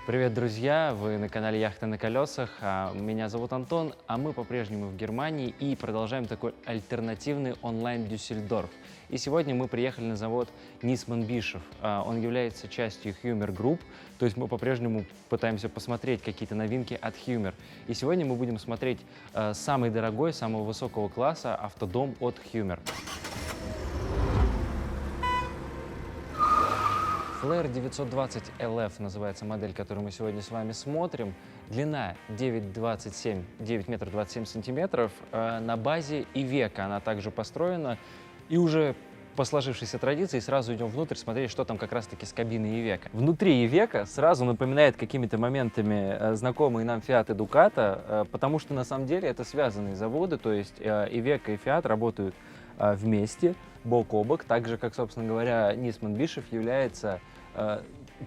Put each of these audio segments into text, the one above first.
Привет, друзья! Вы на канале Яхта на колесах. Меня зовут Антон, а мы по-прежнему в Германии и продолжаем такой альтернативный онлайн Дюссельдорф. И сегодня мы приехали на завод Нисман Бишев. Он является частью Hummer Group, то есть мы по-прежнему пытаемся посмотреть какие-то новинки от Hummer. И сегодня мы будем смотреть самый дорогой, самого высокого класса автодом от Hummer. Flare 920 LF называется модель, которую мы сегодня с вами смотрим. Длина 9 метров 27 сантиметров. На базе Ивека она также построена. И уже по сложившейся традиции сразу идем внутрь смотреть, что там как раз-таки с кабиной Ивека. Внутри Ивека сразу напоминает какими-то моментами знакомые нам Fiat и Ducato, потому что на самом деле это связанные заводы, то есть Ивека и Fiat работают вместе, бок о бок, так же, как, собственно говоря, Нисман Бишев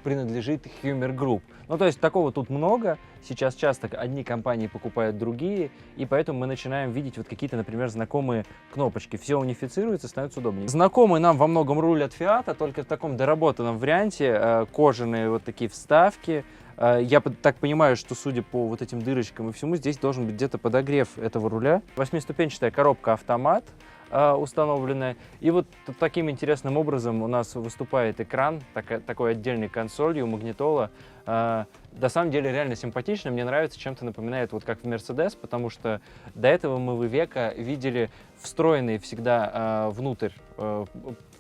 принадлежит Hummer Group. Ну, то есть такого тут много. Сейчас часто одни компании покупают другие, и поэтому мы начинаем видеть вот какие-то, например, знакомые кнопочки. Все унифицируется, становится удобнее. Знакомый нам во многом руль от Fiat, только в таком доработанном варианте. Кожаные вот такие вставки. Я так понимаю, что, судя по вот этим дырочкам и всему, здесь должен быть где-то подогрев этого руля. 8-ступенчатая коробка автомат установленная. И вот таким интересным образом у нас выступает экран, такой отдельной консолью, магнитола. На самом деле реально симпатично, мне нравится, чем-то напоминает, вот как в Mercedes, потому что до этого мы в Ивека видели встроенные всегда внутрь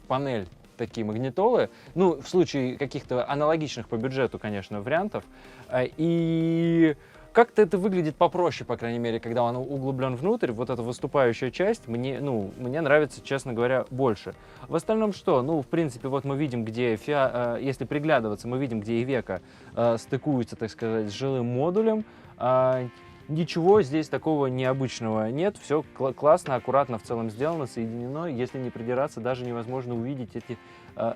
панель такие магнитолы, ну, в случае каких-то аналогичных по бюджету, конечно, вариантов. И как-то это выглядит попроще, по крайней мере, когда он углублен внутрь. Вот эта выступающая часть мне нравится, честно говоря, больше. В остальном что? Ну, в принципе, вот мы видим, где, если приглядываться, мы видим, где Ивека стыкуется, так сказать, с жилым модулем. Ничего здесь такого необычного нет. Все классно, аккуратно в целом сделано, соединено. Если не придираться, даже невозможно увидеть эти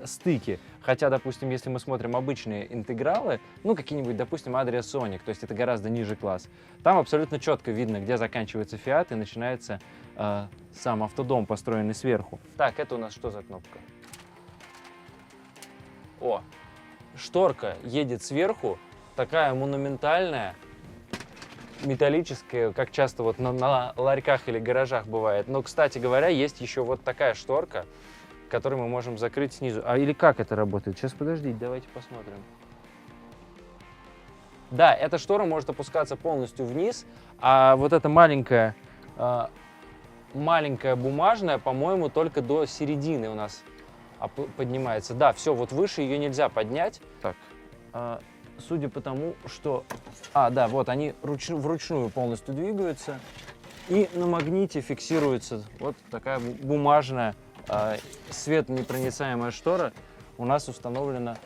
стыки. Хотя, допустим, если мы смотрим обычные интегралы, ну, какие-нибудь, допустим, Adria Sonic, то есть это гораздо ниже класс, там абсолютно четко видно, где заканчивается Fiat и начинается сам автодом, построенный сверху. Так, это у нас что за кнопка? О, шторка едет сверху, такая монументальная, металлическая, как часто вот на ларьках или гаражах бывает. Но, кстати говоря, есть еще вот такая шторка, которую мы можем закрыть снизу. Или как это работает? Сейчас, подождите, давайте посмотрим. Да, эта штора может опускаться полностью вниз, а вот эта маленькая бумажная, по-моему, только до середины у нас поднимается. Да, все, вот выше ее нельзя поднять. Так, судя по тому, что... да, вот они вручную полностью двигаются. И на магните фиксируется вот такая бумажная, светонепроницаемая штора у нас установлена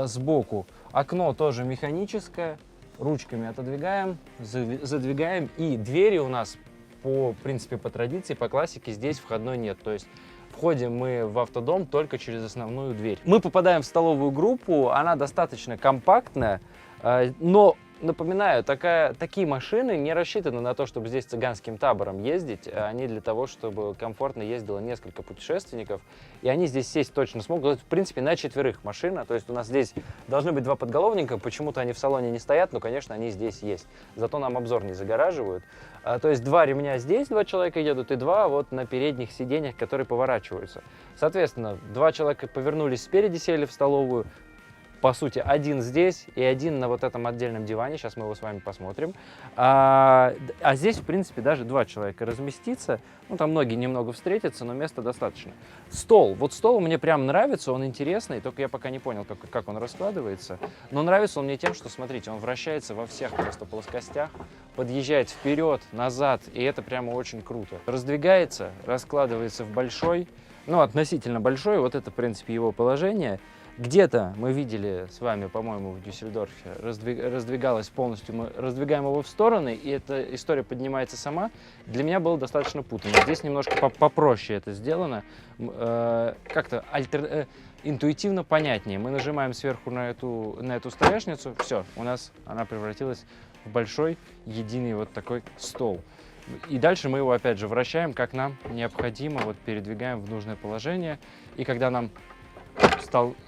сбоку. Окно тоже механическое. Ручками отодвигаем, задвигаем. И двери у нас, в принципе, по традиции, по классике, здесь входной нет. То есть входим мы в автодом только через основную дверь. Мы попадаем в столовую группу, она достаточно компактная, но, напоминаю, такие машины не рассчитаны на то, чтобы здесь цыганским табором ездить. Они для того, чтобы комфортно ездило несколько путешественников. И они здесь сесть точно смогут. В принципе, на 4 машина. То есть у нас здесь должны быть 2 подголовника. Почему-то они в салоне не стоят, но, конечно, они здесь есть. Зато нам обзор не загораживают. То есть 2 ремня здесь, 2 человека едут, и 2 вот на передних сиденьях, которые поворачиваются. Соответственно, 2 человека повернулись спереди, сели в столовую. По сути, один здесь и один на вот этом отдельном диване. Сейчас мы его с вами посмотрим. А здесь, в принципе, даже 2 человека разместиться. Ну, там ноги немного встретятся, но места достаточно. Стол. Вот стол мне прям нравится, он интересный, только я пока не понял, как он раскладывается. Но нравится он мне тем, что, смотрите, он вращается во всех просто плоскостях, подъезжает вперед, назад, и это прямо очень круто. Раздвигается, раскладывается в большой, ну, относительно большой, вот это, в принципе, его положение. Где-то мы видели с вами, по-моему, в Дюссельдорфе, раздвигалось полностью, мы раздвигаем его в стороны, и эта история поднимается сама. Для меня было достаточно путано. Здесь немножко попроще это сделано, как-то интуитивно понятнее. Мы нажимаем сверху на эту столешницу, все, у нас она превратилась в большой, единый вот такой стол. И дальше мы его опять же вращаем, как нам необходимо, вот передвигаем в нужное положение. И когда нам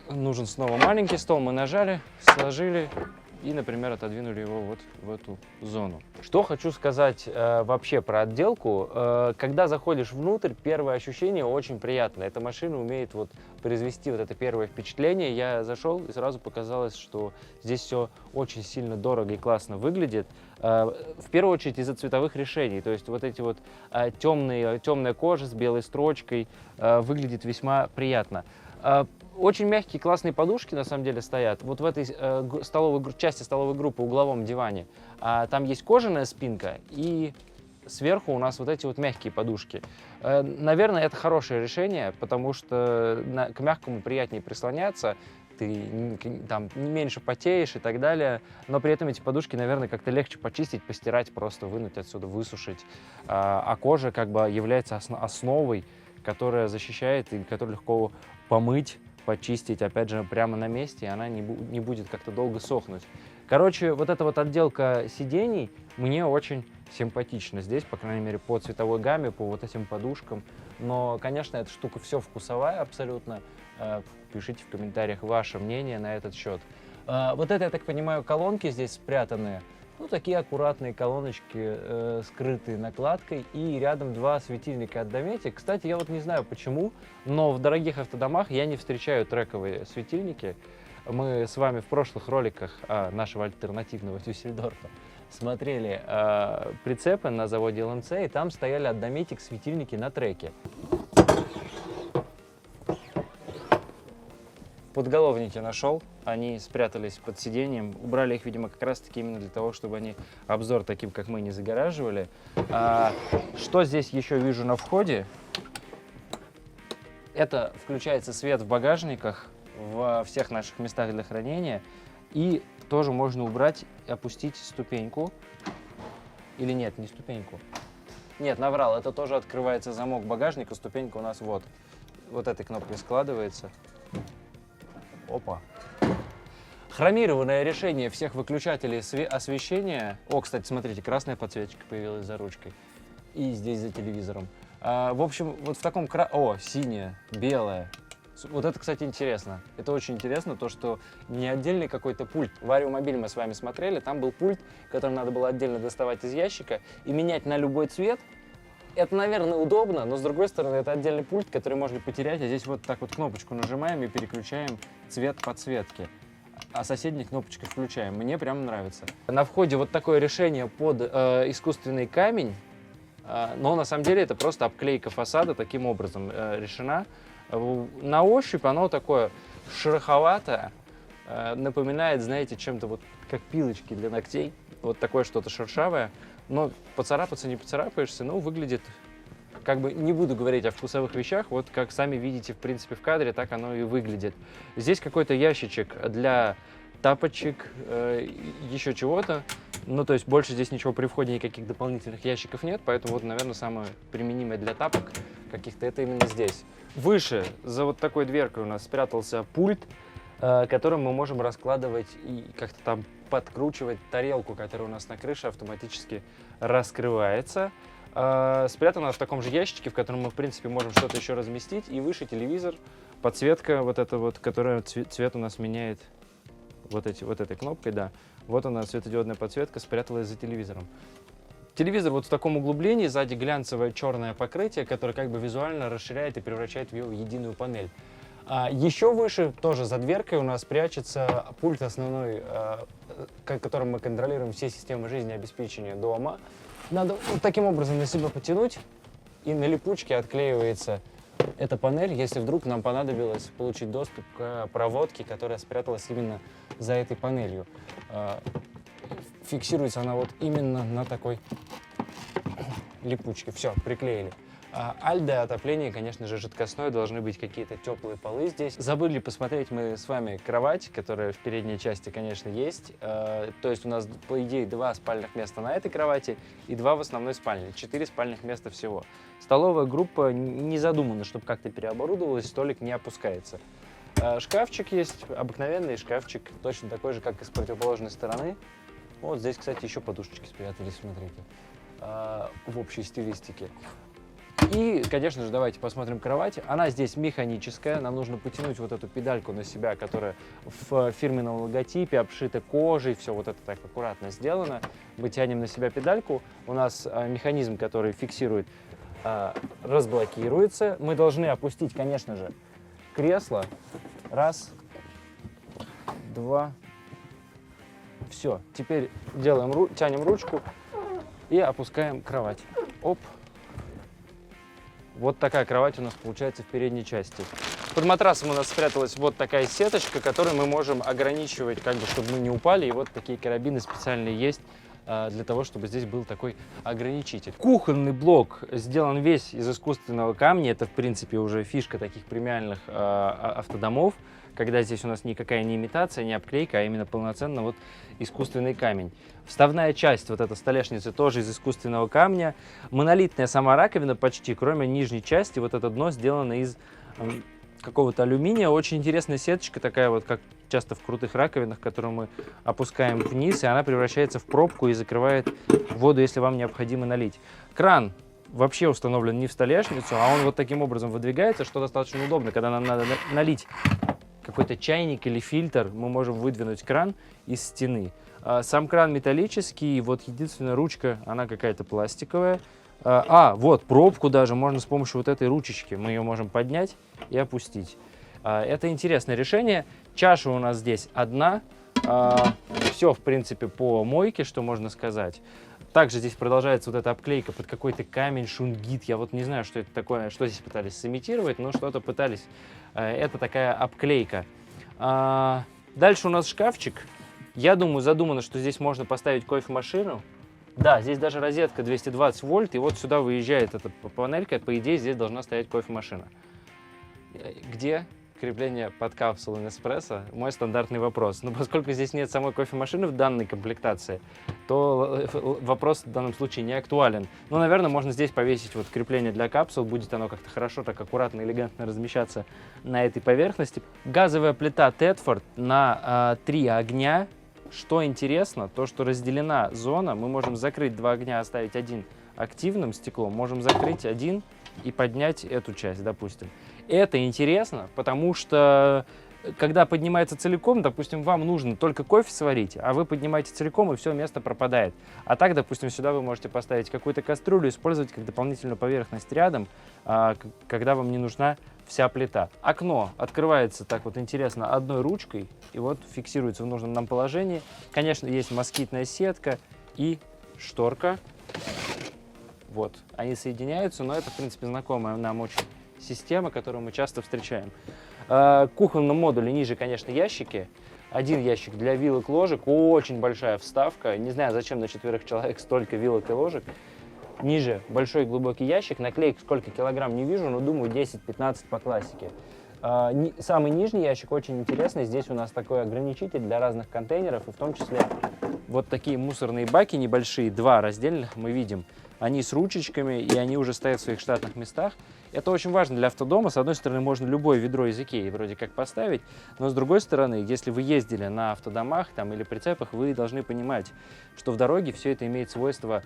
нужен снова маленький стол, мы нажали, сложили, и, например, отодвинули его вот в эту зону. Что хочу сказать вообще про отделку. Когда заходишь внутрь, первое ощущение очень приятное. Эта машина умеет вот произвести вот это первое впечатление. Я зашел, и сразу показалось, что здесь все очень сильно дорого и классно выглядит. В первую очередь из-за цветовых решений. То есть вот эти вот темная кожа с белой строчкой выглядит весьма приятно. Очень мягкие, классные подушки на самом деле стоят. Вот в этой части столовой группы, угловом диване, там есть кожаная спинка, и сверху у нас вот эти вот мягкие подушки. Наверное, это хорошее решение, потому что к мягкому приятнее прислоняться, ты там меньше потеешь и так далее, но при этом эти подушки, наверное, как-то легче почистить, постирать, просто вынуть отсюда, высушить. А кожа как бы является основой, которая защищает и которую легко помыть, почистить, опять же, прямо на месте, и она не будет как-то долго сохнуть. Короче, вот эта вот отделка сидений мне очень симпатична здесь, по крайней мере, по цветовой гамме, по вот этим подушкам. Но, конечно, эта штука все вкусовая абсолютно. Пишите в комментариях ваше мнение на этот счет. Вот это, я так понимаю, колонки здесь спрятанные. Ну, такие аккуратные колоночки, скрытые накладкой, и рядом два светильника от Dometic. Кстати, я вот не знаю почему, но в дорогих автодомах я не встречаю трековые светильники. Мы с вами в прошлых роликах нашего альтернативного Дюссельдорфа смотрели прицепы на заводе ЛМЦ, и там стояли от Dometic светильники на треке. Подголовники нашел, они спрятались под сиденьем, убрали их, видимо, как раз-таки именно для того, чтобы они обзор таким, как мы, не загораживали. Что здесь еще вижу на входе? Это включается свет в багажниках, во всех наших местах для хранения, и тоже можно убрать и опустить ступеньку. Или нет, не ступеньку. Нет, наврал, это тоже открывается замок багажника, ступенька у нас вот этой кнопкой складывается. Опа. Хромированное решение всех выключателей освещения. О, кстати, смотрите, красная подсветочка появилась за ручкой. И здесь за телевизором. В общем, вот в таком... О, синяя, белая. Вот это, кстати, интересно. Это очень интересно, то, что не отдельный какой-то пульт. Вариомобиль мы с вами смотрели, там был пульт, который надо было отдельно доставать из ящика и менять на любой цвет. Это, наверное, удобно, но, с другой стороны, это отдельный пульт, который можно потерять. А здесь вот так вот кнопочку нажимаем и переключаем цвет подсветки. А соседней кнопочкой включаем. Мне прям нравится. На входе вот такое решение под искусственный камень. Но на самом деле это просто обклейка фасада таким образом решена. На ощупь оно такое шероховатое. Напоминает, знаете, чем-то вот как пилочки для ногтей. Вот такое что-то шершавое. Но поцарапаться не поцарапаешься, но выглядит, как бы, не буду говорить о вкусовых вещах, вот как сами видите, в принципе, в кадре, так оно и выглядит. Здесь какой-то ящичек для тапочек, еще чего-то. Ну, то есть больше здесь ничего при входе, никаких дополнительных ящиков нет, поэтому вот, наверное, самое применимое для тапок каких-то это именно здесь. Выше, за вот такой дверкой у нас спрятался пульт, которым мы можем раскладывать и как-то там подкручивать тарелку, которая у нас на крыше автоматически раскрывается. Спрятана в таком же ящичке, в котором мы, в принципе, можем что-то еще разместить. И выше телевизор, подсветка вот эта вот, которая цвет у нас меняет вот этой кнопкой, да. Вот она, светодиодная подсветка, спряталась за телевизором. Телевизор вот в таком углублении, сзади глянцевое черное покрытие, которое как бы визуально расширяет и превращает в его единую панель. Еще выше, тоже за дверкой, у нас прячется пульт основной, которым мы контролируем все системы жизнеобеспечения дома. Надо вот таким образом на себя потянуть, и на липучке отклеивается эта панель, если вдруг нам понадобилось получить доступ к проводке, которая спряталась именно за этой панелью. Фиксируется она вот именно на такой липучке. Все, приклеили. Альда отопление, конечно же, жидкостное, должны быть какие-то теплые полы здесь. Забыли посмотреть мы с вами кровать, которая в передней части, конечно, есть. То есть у нас, по идее, 2 спальных места на этой кровати и 2 в основной спальне. 4 спальных места всего. Столовая группа не задумана, чтобы как-то переоборудовалась, столик не опускается. Шкафчик есть, обыкновенный шкафчик, точно такой же, как и с противоположной стороны. Вот здесь, кстати, еще подушечки спрятались, смотрите, в общей стилистике. И, конечно же, давайте посмотрим кровать. Она здесь механическая. Нам нужно потянуть вот эту педальку на себя, которая в фирменном логотипе, обшита кожей. Все вот это так аккуратно сделано. Мы тянем на себя педальку. У нас механизм, который фиксирует, разблокируется. Мы должны опустить, конечно же, кресло. Раз, два. Все. Теперь тянем ручку и опускаем кровать. Оп. Вот такая кровать у нас получается в передней части. Под матрасом у нас спряталась вот такая сеточка, которой мы можем ограничивать, как бы, чтобы мы не упали. И вот такие карабины специальные есть для того, чтобы здесь был такой ограничитель. Кухонный блок сделан весь из искусственного камня. Это, в принципе, уже фишка таких премиальных автодомов, когда здесь у нас никакая не имитация, не обклейка, а именно полноценно вот искусственный камень. Вставная часть вот этой столешницы тоже из искусственного камня. Монолитная сама раковина почти, кроме нижней части. Вот это дно сделано из какого-то алюминия. Очень интересная сеточка, такая вот, как часто в крутых раковинах, которую мы опускаем вниз, и она превращается в пробку и закрывает воду, если вам необходимо налить. Кран вообще установлен не в столешницу, а он вот таким образом выдвигается, что достаточно удобно. Когда нам надо налить какой-то чайник или фильтр, мы можем выдвинуть кран из стены. Сам кран металлический, вот единственная ручка, она какая-то пластиковая. Вот пробку даже можно с помощью вот этой ручечки, мы ее можем поднять и опустить. Это интересное решение. Чаша у нас здесь одна. Все, в принципе, по мойке, что можно сказать. Также здесь продолжается вот эта обклейка под какой-то камень, шунгит. Я вот не знаю, что это такое, что здесь пытались сымитировать, но что-то пытались. Это такая обклейка. Дальше у нас шкафчик. Я думаю, задумано, что здесь можно поставить кофемашину. Да, здесь даже розетка 220 вольт, и вот сюда выезжает эта панелька. По идее, здесь должна стоять кофемашина. Где крепление под капсулу Nespresso? Мой стандартный вопрос. Но поскольку здесь нет самой кофемашины в данной комплектации, то вопрос в данном случае не актуален. Но, наверное, можно здесь повесить вот крепление для капсул. Будет оно как-то хорошо, так аккуратно, элегантно размещаться на этой поверхности. Газовая плита Tedford на 3 огня. Что интересно, то, что разделена зона, мы можем закрыть 2 огня, оставить один активным стеклом, можем закрыть один и поднять эту часть, допустим. Это интересно, потому что когда поднимается целиком, допустим, вам нужно только кофе сварить, а вы поднимаете целиком, и все, место пропадает. А так, допустим, сюда вы можете поставить какую-то кастрюлю, использовать как дополнительную поверхность рядом, когда вам не нужна вся плита. Окно открывается так вот интересно одной ручкой, и вот фиксируется в нужном нам положении. Конечно, есть москитная сетка и шторка. Вот, они соединяются, но это, в принципе, знакомая нам очень система, которую мы часто встречаем. В кухонном модуле ниже, конечно, ящики. Один ящик для вилок, ложек, очень большая вставка. Не знаю, зачем на 4 человек столько вилок и ложек. Ниже большой глубокий ящик, наклеек сколько килограмм не вижу, но думаю 10-15 по классике. Самый нижний ящик очень интересный. Здесь у нас такой ограничитель для разных контейнеров, и в том числе вот такие мусорные баки небольшие, 2 раздельных мы видим. Они с ручечками, и они уже стоят в своих штатных местах. Это очень важно для автодома. С одной стороны, можно любое ведро из Икеи вроде как поставить, но с другой стороны, если вы ездили на автодомах там, или прицепах, вы должны понимать, что в дороге все это имеет свойство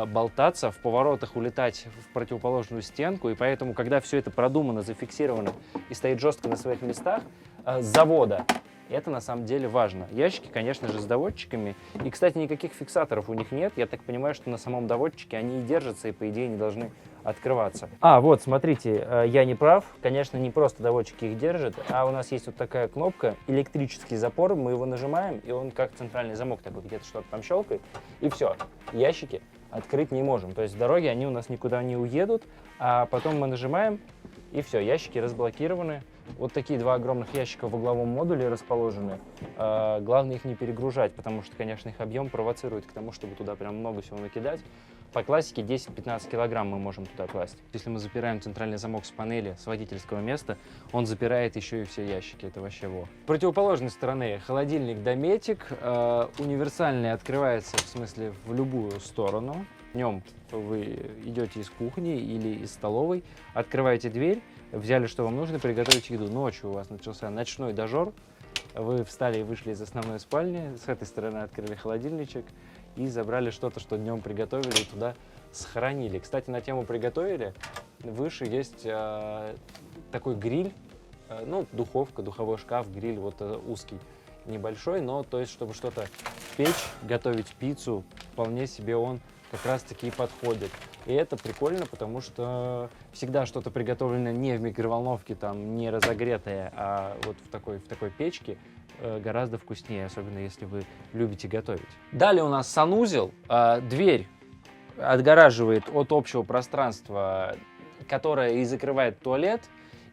болтаться, в поворотах улетать в противоположную стенку, и поэтому, когда все это продумано, зафиксировано и стоит жестко на своих местах с завода, это на самом деле важно. Ящики, конечно же, с доводчиками. И, кстати, никаких фиксаторов у них нет. Я так понимаю, что на самом доводчике они и держатся, и, по идее, не должны открываться. Вот, смотрите, я не прав. Конечно, не просто доводчики их держат, а у нас есть вот такая кнопка, электрический запор. Мы его нажимаем, и он как центральный замок такой, где-то что-то там щелкает. И все, ящики открыть не можем. То есть в дороге они у нас никуда не уедут, а потом мы нажимаем, и все, ящики разблокированы. Вот такие 2 огромных ящика в угловом модуле расположены. Главное их не перегружать, потому что, конечно, их объем провоцирует к тому, чтобы туда прям много всего накидать. По классике 10-15 килограмм мы можем туда класть. Если мы запираем центральный замок с панели, с водительского места, он запирает еще и все ящики. Это вообще во. С противоположной стороны холодильник Dometic. Универсальный, открывается, в смысле, в любую сторону. В нем вы идете из кухни или из столовой, открываете дверь, взяли, что вам нужно, приготовить еду. Ночью у вас начался ночной дожор, вы встали и вышли из основной спальни, с этой стороны открыли холодильничек и забрали что-то, что днем приготовили, и туда сохранили. Кстати, на тему приготовили, выше есть такой гриль, ну, духовка, духовой шкаф, гриль вот узкий, небольшой, но то есть, чтобы что-то печь, готовить пиццу, вполне себе он как раз-таки и подходит. И это прикольно, потому что всегда что-то приготовленное не в микроволновке, там, не разогретое, а вот в такой печке гораздо вкуснее, особенно если вы любите готовить. Далее у нас санузел. Дверь отгораживает от общего пространства, которое и закрывает туалет.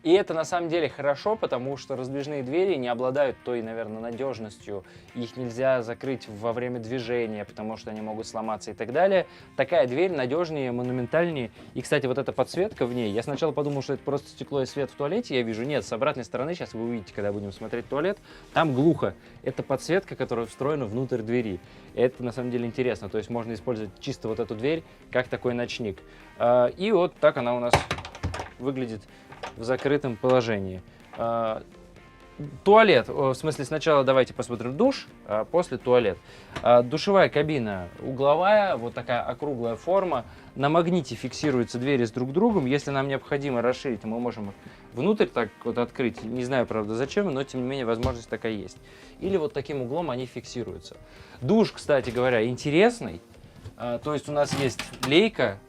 И это на самом деле хорошо, потому что раздвижные двери не обладают той, наверное, надежностью. Их нельзя закрыть во время движения, потому что они могут сломаться и так далее. Такая дверь надежнее, монументальнее. И, кстати, вот эта подсветка в ней, я сначала подумал, что это просто стекло и свет в туалете, я вижу. Нет, с обратной стороны, сейчас вы увидите, когда будем смотреть туалет, там глухо. Это подсветка, которая встроена внутрь двери. Это на самом деле интересно, то есть можно использовать чисто вот эту дверь как такой ночник. И вот так она у нас выглядит в закрытом положении. Туалет, в смысле сначала давайте посмотрим душ, а после туалет. Душевая кабина угловая, вот такая округлая форма. На магните фиксируются двери с друг другом. Если нам необходимо расширить, мы можем внутрь так вот открыть. Не знаю, правда, зачем, но тем не менее возможность такая есть. Или вот таким углом они фиксируются. Душ, кстати говоря, интересный. То есть у нас есть лейка,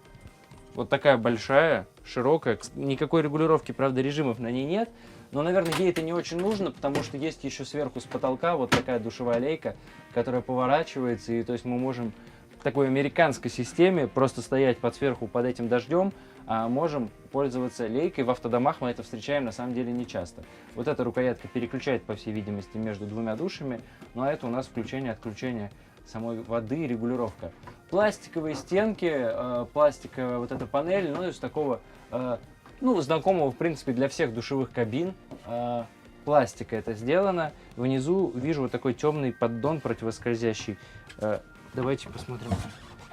вот такая большая, широкая. Никакой регулировки, правда, режимов на ней нет. Но, наверное, ей это не очень нужно, потому что есть еще сверху с потолка вот такая душевая лейка, которая поворачивается. И то есть мы можем в такой американской системе просто стоять сверху под этим дождем, а можем пользоваться лейкой. В автодомах мы это встречаем на самом деле не часто. Вот эта рукоятка переключает, по всей видимости, между двумя душами. Ну а это у нас включение-отключение самой воды и регулировка. Пластиковые стенки, пластиковая вот эта панель, ну, из такого, ну, знакомого, в принципе, для всех душевых кабин. Пластика это сделано. Внизу вижу вот такой темный поддон противоскользящий. Давайте посмотрим.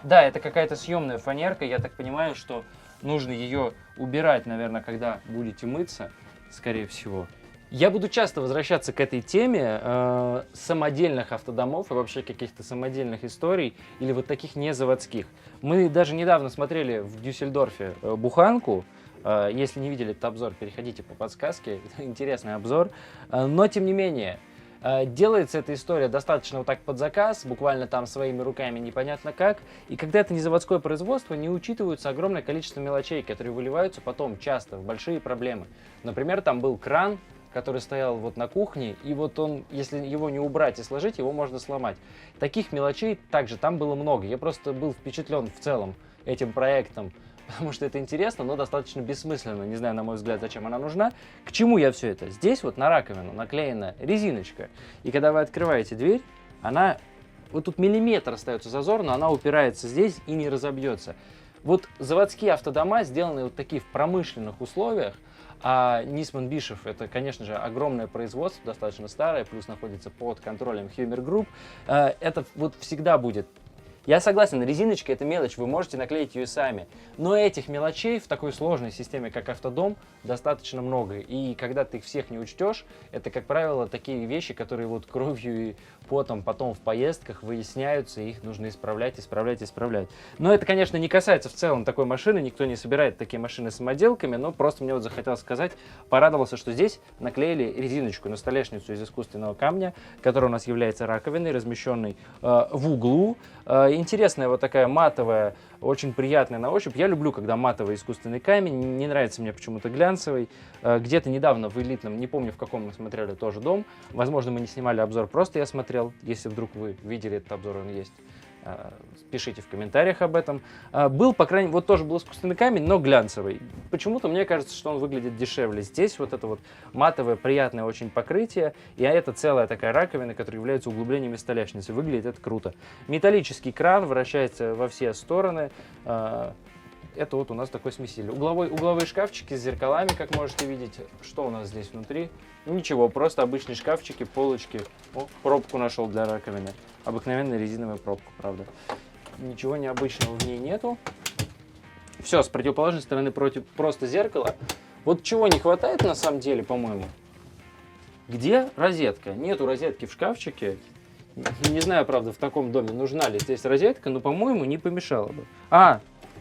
Да, это какая-то съемная фанерка. Я так понимаю, что нужно ее убирать, наверное, когда будете мыться, скорее всего. Я буду часто возвращаться к этой теме самодельных автодомов и вообще каких-то самодельных историй или вот таких незаводских. Мы даже недавно смотрели в Дюссельдорфе буханку. Если не видели этот обзор, переходите по подсказке. Интересный обзор. Но тем не менее, делается эта история достаточно вот так под заказ, буквально там своими руками непонятно как. И когда это не заводское производство, не учитываются огромное количество мелочей, которые выливаются потом часто в большие проблемы. Например, там был кран, который стоял вот на кухне, и вот он, если его не убрать и сложить, его можно сломать. Таких мелочей также там было много. Я просто был впечатлен в целом этим проектом, потому что это интересно, но достаточно бессмысленно. Не знаю, на мой взгляд, зачем она нужна. К чему я все это? Здесь вот на раковину наклеена резиночка, и когда вы открываете дверь, она, вот тут миллиметр остается зазор, но она упирается здесь и не разобьется. Вот заводские автодома, сделанные вот такие в промышленных условиях, а Нисман Бишев — это, конечно же, огромное производство, достаточно старое, плюс находится под контролем Hummer Group. Это вот всегда будет. Я согласен, резиночка — это мелочь, вы можете наклеить ее сами. Но этих мелочей в такой сложной системе, как автодом, достаточно много. И когда ты их всех не учтешь, это, как правило, такие вещи, которые вот кровью и потом потом в поездках выясняются, и их нужно исправлять. Но это, конечно, не касается в целом такой машины, никто не собирает такие машины самоделками, но просто мне вот захотелось сказать, порадовался, что здесь наклеили резиночку на столешницу из искусственного камня, которая у нас является раковиной, размещенной в углу. Интересная вот такая матовая, очень приятная на ощупь. Я люблю, когда матовый искусственный камень, не нравится мне почему-то глянцевый. Где-то недавно в элитном, не помню в каком мы смотрели тоже дом, возможно, мы не снимали обзор, просто я смотрел. Если вдруг вы видели этот обзор, он есть, пишите в комментариях об этом. Был, по крайней мере, вот тоже был искусственный камень, но глянцевый. Почему-то мне кажется, что он выглядит дешевле. Здесь вот это вот матовое, приятное очень покрытие, и это целая такая раковина, которая является углублениями столешницы. Выглядит это круто. Металлический кран вращается во все стороны. Это вот у нас такой смеситель. Угловые шкафчики с зеркалами, как можете видеть. Что у нас здесь внутри? Ничего, просто обычные шкафчики, полочки. О, пробку нашел для раковины. Обыкновенная резиновая пробка, правда. Ничего необычного в ней нету. Все, с противоположной стороны просто зеркало. Вот чего не хватает на самом деле, по-моему. Где розетка? Нету розетки в шкафчике. Не знаю, правда, в таком доме нужна ли здесь розетка, но, по-моему, не помешало бы.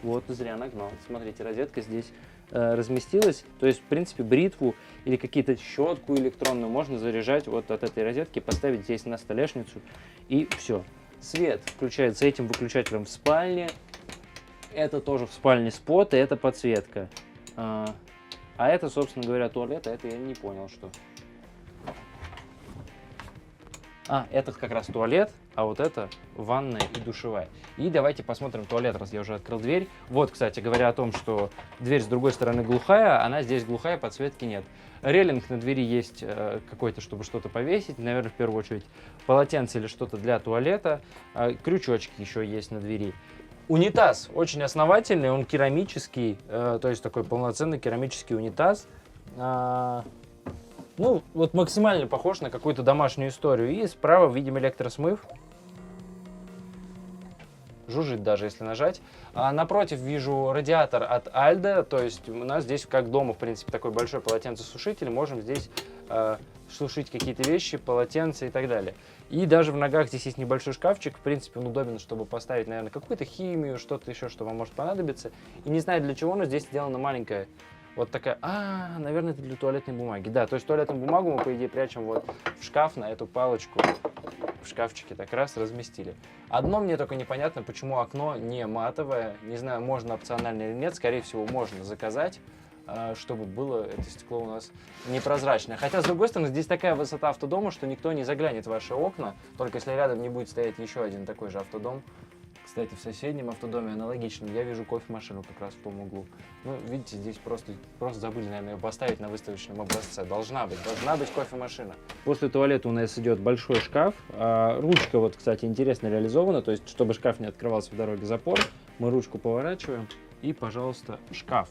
Вот, зря нагнал. Смотрите, розетка здесь разместилась. То есть, в принципе, бритву или какие-то щетку электронную можно заряжать вот от этой розетки, поставить здесь на столешницу, и все. Свет включается этим выключателем в спальне. Это тоже в спальне спот, и это подсветка. А это, собственно говоря, туалет, а это я не понял, что. Это как раз туалет, а вот это ванная и душевая. И давайте посмотрим туалет, раз я уже открыл дверь. Вот, кстати, говоря о том, что дверь с другой стороны глухая, она здесь глухая, подсветки нет. Рейлинг на двери есть какой-то, чтобы что-то повесить. Наверное, в первую очередь полотенце или что-то для туалета. Крючочки еще есть на двери. Унитаз очень основательный, он керамический, то есть такой полноценный керамический унитаз. Ну, вот максимально похож на какую-то домашнюю историю. И справа видим электросмыв. Жужжит даже, если нажать. Напротив вижу радиатор от Альда. То есть у нас здесь, как дома, в принципе, такой большой полотенцесушитель. Можем здесь сушить какие-то вещи, полотенца и так далее. И даже в ногах здесь есть небольшой шкафчик. В принципе, он удобен, чтобы поставить, наверное, какую-то химию, что-то еще, что вам может понадобиться. И не знаю для чего, но здесь сделана маленькая вот такая, наверное, это для туалетной бумаги. Да, то есть туалетную бумагу мы, по идее, прячем вот в шкаф, на эту палочку в шкафчике так раз разместили. Одно мне только непонятно, почему окно не матовое. Не знаю, можно опционально или нет. Скорее всего, можно заказать, чтобы было это стекло у нас непрозрачное. Хотя, с другой стороны, здесь такая высота автодома, что никто не заглянет в ваши окна, только если рядом не будет стоять еще один такой же автодом. Кстати, в соседнем автодоме аналогичном я вижу кофемашину как раз в том углу. Ну, видите, здесь просто забыли, наверное, ее поставить на выставочном образце. Должна быть кофемашина. После туалета у нас идет большой шкаф. Ручка, вот, кстати, интересно реализована. То есть, чтобы шкаф не открывался в дороге запор, мы ручку поворачиваем. И, пожалуйста, шкаф.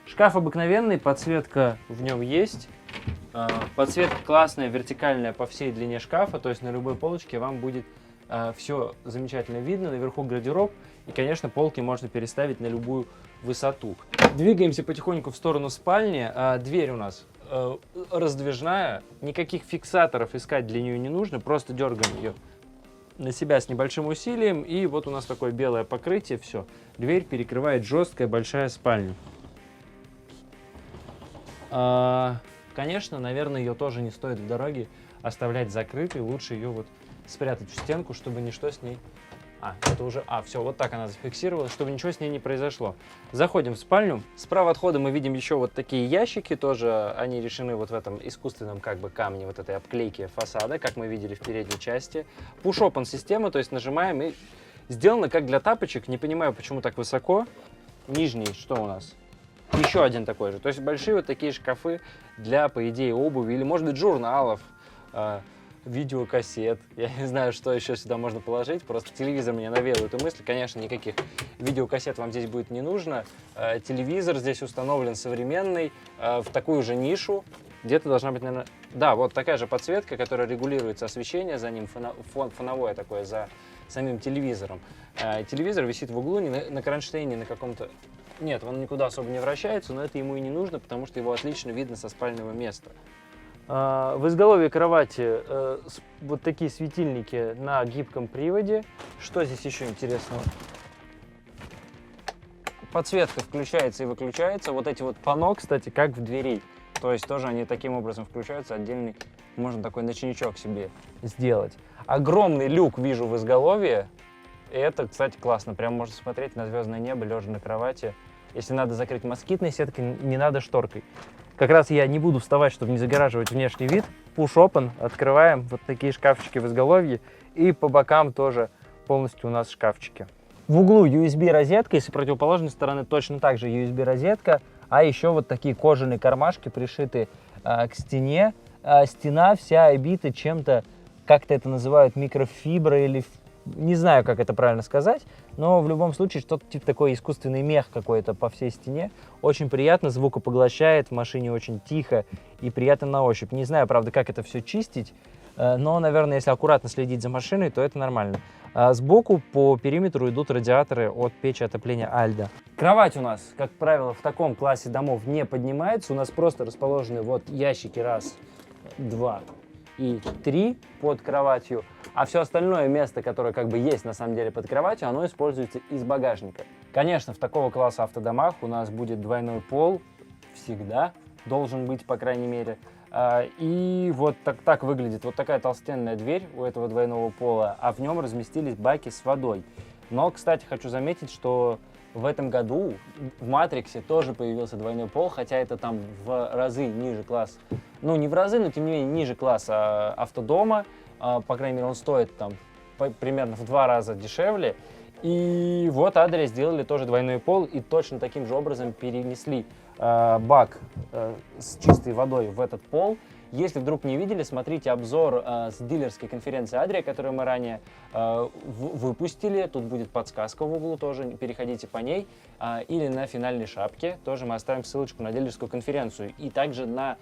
Шкаф обыкновенный, подсветка в нем есть. Подсветка классная, вертикальная по всей длине шкафа. То есть, на любой полочке вам будет все замечательно видно, наверху гардероб, и, конечно, полки можно переставить на любую высоту. Двигаемся потихоньку в сторону спальни. Дверь у нас раздвижная, никаких фиксаторов искать для нее не нужно, просто дергаем ее на себя с небольшим усилием, и вот у нас такое белое покрытие, все. Дверь перекрывает жесткая большая спальня. Конечно, наверное, ее тоже не стоит в дороге оставлять закрытой, лучше ее вот спрятать в стенку, чтобы ничто с ней... это уже... все, вот так она зафиксировалась, чтобы ничего с ней не произошло. Заходим в спальню. Справа от входа мы видим еще вот такие ящики, тоже они решены вот в этом искусственном как бы камне, вот этой обклейки фасада, как мы видели в передней части. Push-open система, то есть нажимаем и сделано как для тапочек, не понимаю, почему так высоко. Нижний, что у нас? Еще один такой же. То есть большие вот такие шкафы для, по идее, обуви или, может быть, журналов, видеокассет. Я не знаю, что еще сюда можно положить. Просто телевизор меня навеял эту мысль. Конечно, никаких видеокассет вам здесь будет не нужно. Телевизор здесь установлен современный, в такую же нишу. Где-то должна быть, наверное... Да, вот такая же подсветка, которая регулируется освещение за ним, фоновое такое за самим телевизором. Телевизор висит в углу, не на кронштейне, на каком-то... Нет, он никуда особо не вращается, но это ему и не нужно, потому что его отлично видно со спального места. В изголовье кровати вот такие светильники на гибком приводе. Что здесь еще интересного? Подсветка включается и выключается. Вот эти вот панно, кстати, как в двери. То есть тоже они таким образом включаются. Отдельный, можно такой ночничок себе сделать. Огромный люк вижу в изголовье. И это, кстати, классно. Прям можно смотреть на звездное небо, лежа на кровати. Если надо закрыть москитной сеткой, не надо шторкой. Как раз я не буду вставать, чтобы не загораживать внешний вид. Push-open, открываем вот такие шкафчики в изголовье. И по бокам тоже полностью у нас шкафчики. В углу USB-розетка, и с противоположной стороны точно так же USB-розетка. А еще вот такие кожаные кармашки пришиты к стене. Стена вся обита чем-то, как-то это называют, микрофибра или... Не знаю, как это правильно сказать, но в любом случае что-то типа такой искусственный мех какой-то по всей стене. Очень приятно, звукопоглощает, в машине очень тихо и приятно на ощупь. Не знаю, правда, как это все чистить, но, наверное, если аккуратно следить за машиной, то это нормально. Сбоку по периметру идут радиаторы от печи отопления Альда. Кровать у нас, как правило, в таком классе домов не поднимается. У нас просто расположены вот ящики раз, два и три под кроватью. а все остальное место, которое как бы есть на самом деле под кроватью, оно используется из багажника. Конечно, в такого класса автодомах у нас будет двойной пол, всегда должен быть, по крайней мере. И вот так выглядит вот такая толстенная дверь у этого двойного пола, а в нем разместились баки с водой. Но, кстати, хочу заметить, что в этом году в Матриксе тоже появился двойной пол, хотя это там в разы ниже класс, ну не в разы, но тем не менее ниже класса автодома, по крайней мере он стоит там примерно в 2 раза дешевле. И вот Adria сделали тоже двойной пол и точно таким же образом перенесли бак с чистой водой в этот пол. Если вдруг не видели, смотрите обзор с дилерской конференции Adria, которую мы ранее выпустили. Тут будет подсказка в углу тоже, переходите по ней. Или на финальной шапке, тоже мы оставим ссылочку на дилерскую конференцию. И также на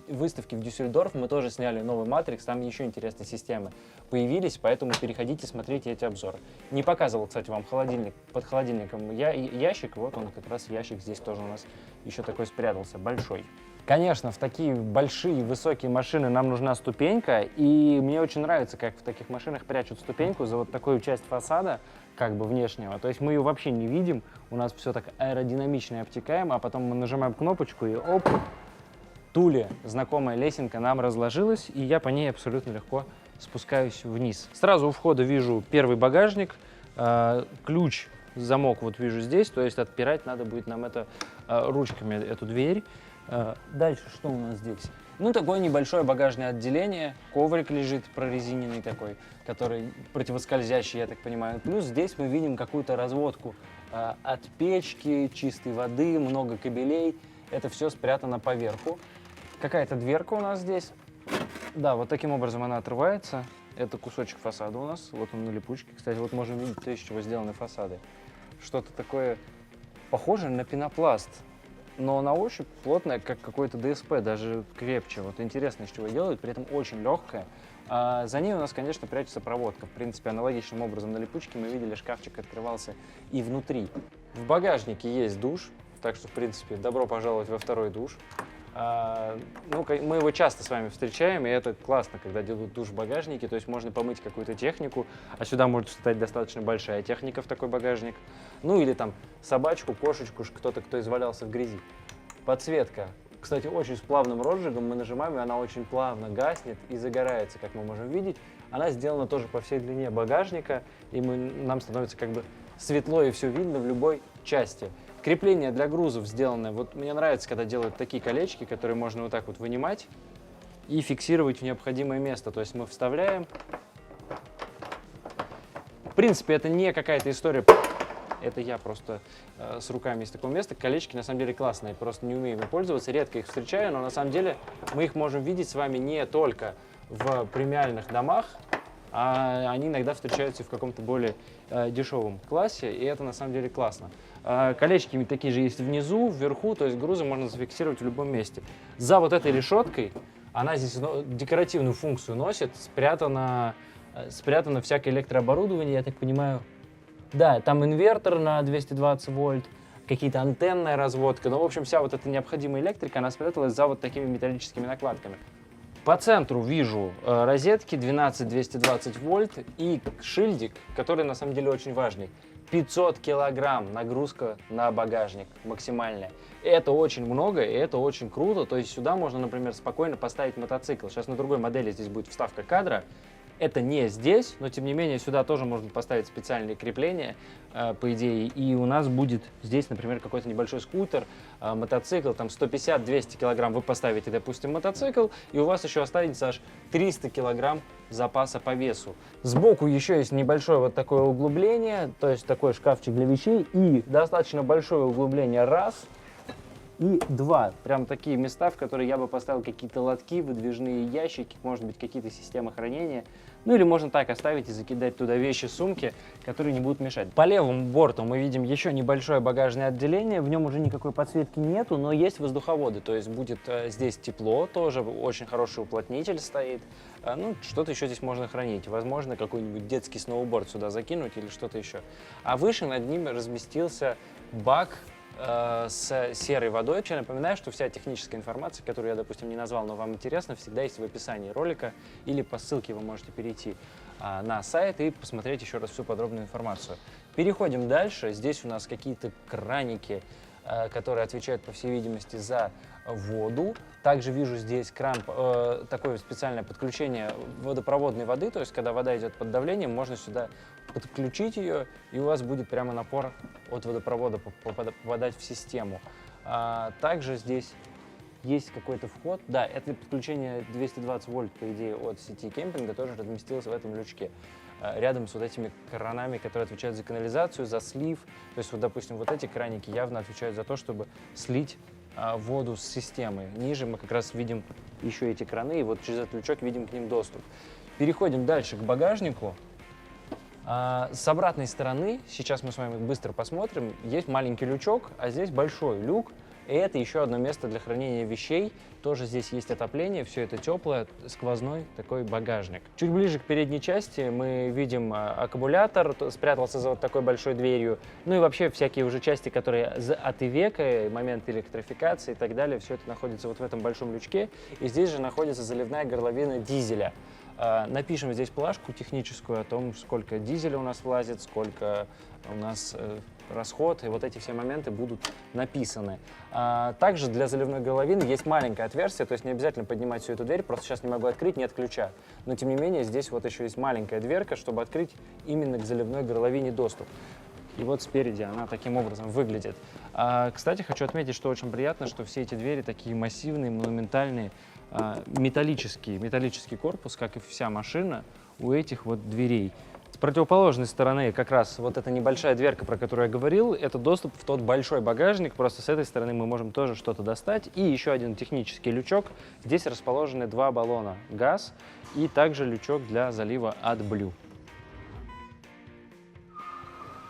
выставке в Дюссельдорф мы тоже сняли новый Matrix, там еще интересные системы появились, поэтому переходите, смотрите эти обзоры. Не показывал, кстати, вам холодильник, под холодильником ящик, вот он как раз ящик здесь тоже у нас еще такой спрятался, большой. Конечно, в такие большие высокие машины нам нужна ступенька, и мне очень нравится, как в таких машинах прячут ступеньку за вот такую часть фасада, как бы внешнего. То есть мы ее вообще не видим, у нас все так аэродинамично и обтекаемо, а потом мы нажимаем кнопочку и оп, Туле знакомая лесенка нам разложилась, и я по ней абсолютно легко спускаюсь вниз. Сразу у входа вижу первый багажник, ключ, замок вот вижу здесь, то есть отпирать надо будет нам это ручками эту дверь. Дальше что у нас здесь? Ну, такое небольшое багажное отделение, коврик лежит прорезиненный такой, который противоскользящий, я так понимаю. Плюс здесь мы видим какую-то разводку от печки, чистой воды, много кабелей. Это все спрятано поверху. Какая-то дверка у нас здесь. Да, вот таким образом она отрывается. Это кусочек фасада у нас. Вот он на липучке. Кстати, вот можем видеть, из чего сделаны фасады. Что-то такое похожее на пенопласт, но на ощупь плотная, как какой-то ДСП, даже крепче. Вот интересно, из чего делают, при этом очень легкая. За ней у нас, конечно, прячется проводка. В принципе, аналогичным образом на липучке мы видели, шкафчик открывался и внутри. В багажнике есть душ, так что, в принципе, добро пожаловать во второй душ. Ну, мы его часто с вами встречаем, и это классно, когда делают душ в багажнике, то есть можно помыть какую-то технику, а сюда может встать достаточно большая техника в такой багажник. Ну, или там собачку, кошечку, кто извалялся в грязи. Подсветка. Кстати, очень с плавным розжигом, мы нажимаем, и она очень плавно гаснет и загорается, как мы можем видеть. Она сделана тоже по всей длине багажника, и нам становится как бы светло и все видно в любой части. Крепление для грузов сделано. Вот мне нравится, когда делают такие колечки, которые можно вот так вот вынимать и фиксировать в необходимое место. То есть мы вставляем. В принципе, это не какая-то история. Это я просто с руками из такого места. Колечки на самом деле классные, просто не умею ими пользоваться. Редко их встречаю, но на самом деле мы их можем видеть с вами не только в премиальных домах, а они иногда встречаются в каком-то более дешевом классе, и это на самом деле классно. Колечки такие же есть внизу, вверху, то есть грузы можно зафиксировать в любом месте. За вот этой решеткой, она здесь декоративную функцию носит, спрятано всякое электрооборудование, я так понимаю. Да, там инвертор на 220 вольт, какие-то антенная разводка, но в общем вся вот эта необходимая электрика, она спряталась за вот такими металлическими накладками. По центру вижу розетки 12-220 вольт и шильдик, который на самом деле очень важный. 500 килограмм нагрузка на багажник максимальная. Это очень много, и это очень круто. То есть сюда можно, например, спокойно поставить мотоцикл. Сейчас на другой модели здесь будет вставка кадра. Это не здесь, но тем не менее сюда тоже можно поставить специальные крепления, по идее. И у нас будет здесь, например, какой-то небольшой скутер, мотоцикл, там 150-200 килограмм вы поставите, допустим, мотоцикл, и у вас еще останется аж 300 килограмм запаса по весу. Сбоку еще есть небольшое вот такое углубление, то есть такой шкафчик для вещей, и достаточно большое углубление раз и два. Прям такие места, в которые я бы поставил какие-то лотки, выдвижные ящики, может быть, какие-то системы хранения. Ну или можно так оставить и закидать туда вещи, сумки, которые не будут мешать. По левому борту мы видим еще небольшое багажное отделение. В нем уже никакой подсветки нету, но есть воздуховоды. То есть будет здесь тепло, тоже очень хороший уплотнитель стоит. Ну, что-то еще здесь можно хранить. Возможно, какой-нибудь детский сноуборд сюда закинуть или что-то еще. А выше над ним разместился бак с серой водой. Вообще напоминаю, что вся техническая информация, которую я, допустим, не назвал, но вам интересно, всегда есть в описании ролика или по ссылке вы можете перейти. на сайт и посмотреть еще раз всю подробную информацию. Переходим дальше. Здесь у нас какие-то краники, которые отвечают, по всей видимости, за воду. Также вижу здесь кран, такое специальное подключение водопроводной воды, то есть когда вода идет под давлением, можно сюда подключить ее, и у вас будет прямо напор от водопровода попадать в систему. Также здесь есть какой-то вход. Да, это подключение 220 вольт, по идее, от сети кемпинга тоже разместилось в этом лючке. Рядом с вот этими кранами, которые отвечают за канализацию, за слив. То есть, вот, допустим, вот эти краники явно отвечают за то, чтобы слить воду с системы. Ниже мы как раз видим еще эти краны, и вот через этот лючок видим к ним доступ. Переходим дальше к багажнику. С обратной стороны, сейчас мы с вами быстро посмотрим, есть маленький лючок, а здесь большой люк. И это еще одно место для хранения вещей. Тоже здесь есть отопление, все это теплое, сквозной такой багажник. Чуть ближе к передней части мы видим аккумулятор, спрятался за вот такой большой дверью. Ну и вообще всякие уже части, которые от Ивеко, момент электрификации и так далее, все это находится вот в этом большом лючке. И здесь же находится заливная горловина дизеля. Напишем здесь плашку техническую о том, сколько дизеля у нас влазит, сколько у нас расход, и вот эти все моменты будут написаны. Также для заливной горловины есть маленькое отверстие, то есть не обязательно поднимать всю эту дверь, просто сейчас не могу открыть, нет ключа. Но тем не менее здесь вот еще есть маленькая дверка, чтобы открыть именно к заливной горловине доступ. И вот спереди она таким образом выглядит. Кстати, хочу отметить, что очень приятно, что все эти двери такие массивные, монументальные, металлический корпус, как и вся машина, у этих вот дверей. С противоположной стороны как раз вот эта небольшая дверка, про которую я говорил, это доступ в тот большой багажник, просто с этой стороны мы можем тоже что-то достать. И еще один технический лючок. Здесь расположены два баллона газ и также лючок для залива AdBlue.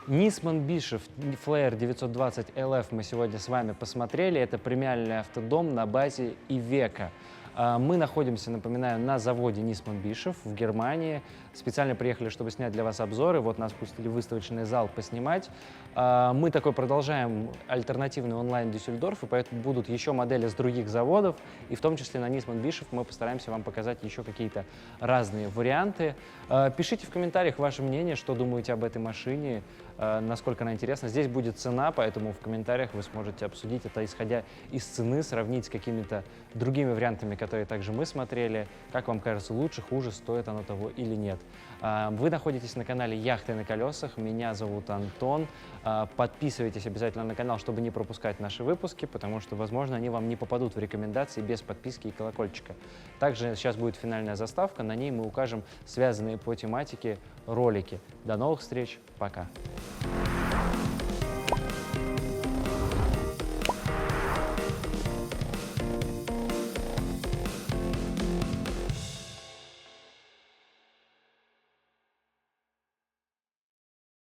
Nisman Bishov Flare 920 LF мы сегодня с вами посмотрели. Это премиальный автодом на базе Ивеко. Мы находимся, напоминаю, на заводе Nisman Bishov в Германии. Специально приехали, чтобы снять для вас обзоры. Вот нас пустили в выставочный зал поснимать. Мы такой продолжаем альтернативный онлайн Дюссельдорф, и поэтому будут еще модели с других заводов. И в том числе на Nisman Bishov мы постараемся вам показать еще какие-то разные варианты. Пишите в комментариях ваше мнение, что думаете об этой машине, насколько она интересна. Здесь будет цена, поэтому в комментариях вы сможете обсудить это, исходя из цены, сравнить с какими-то другими вариантами, которые также мы смотрели. Как вам кажется, лучше, хуже, стоит оно того или нет. Вы находитесь на канале «Яхты на колесах». Меня зовут Антон. Подписывайтесь обязательно на канал, чтобы не пропускать наши выпуски, потому что, возможно, они вам не попадут в рекомендации без подписки и колокольчика. Также сейчас будет финальная заставка, на ней мы укажем связанные по тематике ролики. До новых встреч, пока!